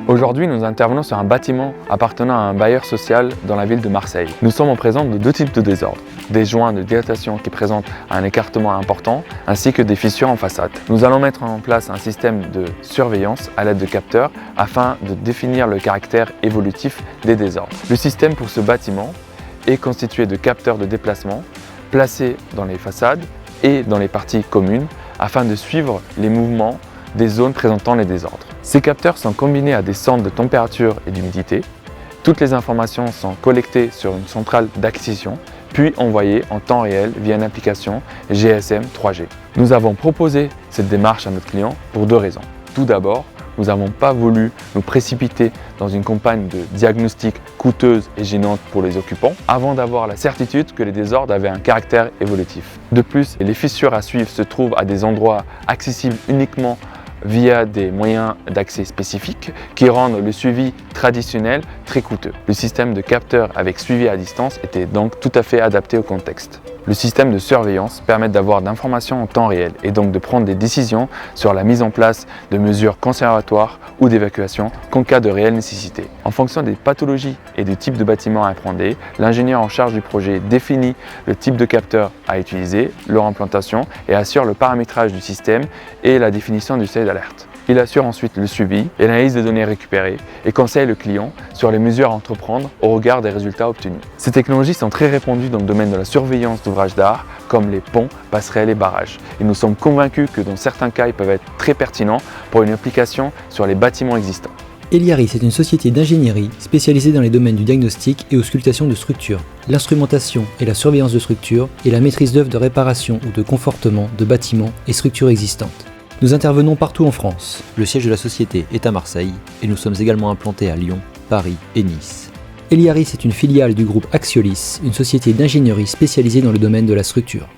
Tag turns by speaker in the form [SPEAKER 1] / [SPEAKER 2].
[SPEAKER 1] Aujourd'hui, nous intervenons sur un bâtiment appartenant à un bailleur social dans la ville de Marseille. Nous sommes en présence de deux types de désordres. Des joints de dilatation qui présentent un écartement important, ainsi que des fissures en façade. Nous allons mettre en place un système de surveillance à l'aide de capteurs afin de définir le caractère évolutif des désordres. Le système pour ce bâtiment est constitué de capteurs de déplacement placés dans les façades et dans les parties communes afin de suivre les mouvements des zones présentant les désordres. Ces capteurs sont combinés à des sondes de température et d'humidité. Toutes les informations sont collectées sur une centrale d'acquisition, puis envoyées en temps réel via une application GSM 3G. Nous avons proposé cette démarche à notre client pour deux raisons. Tout d'abord, nous n'avons pas voulu nous précipiter dans une campagne de diagnostic coûteuse et gênante pour les occupants avant d'avoir la certitude que les désordres avaient un caractère évolutif. De plus, les fissures à suivre se trouvent à des endroits accessibles uniquement via des moyens d'accès spécifiques qui rendent le suivi traditionnel très coûteux. Le système de capteurs avec suivi à distance était donc tout à fait adapté au contexte. Le système de surveillance permet d'avoir d'informations en temps réel et donc de prendre des décisions sur la mise en place de mesures conservatoires ou d'évacuation qu'en cas de réelle nécessité. En fonction des pathologies et du type de bâtiment à appréhender, l'ingénieur en charge du projet définit le type de capteur à utiliser, leur implantation et assure le paramétrage du système et la définition du seuil d'alerte. Il assure ensuite le suivi et l'analyse des données récupérées et conseille le client sur les mesures à entreprendre au regard des résultats obtenus. Ces technologies sont très répandues dans le domaine de la surveillance d'ouvrages d'art comme les ponts, passerelles et barrages. Et nous sommes convaincus que dans certains cas, ils peuvent être très pertinents pour une application sur les bâtiments existants.
[SPEAKER 2] Eliaris est une société d'ingénierie spécialisée dans les domaines du diagnostic et auscultation de structures, l'instrumentation et la surveillance de structures et la maîtrise d'œuvre de réparation ou de confortement de bâtiments et structures existantes. Nous intervenons partout en France. Le siège de la société est à Marseille et nous sommes également implantés à Lyon, Paris et Nice. Eliaris est une filiale du groupe Axiolis, une société d'ingénierie spécialisée dans le domaine de la structure.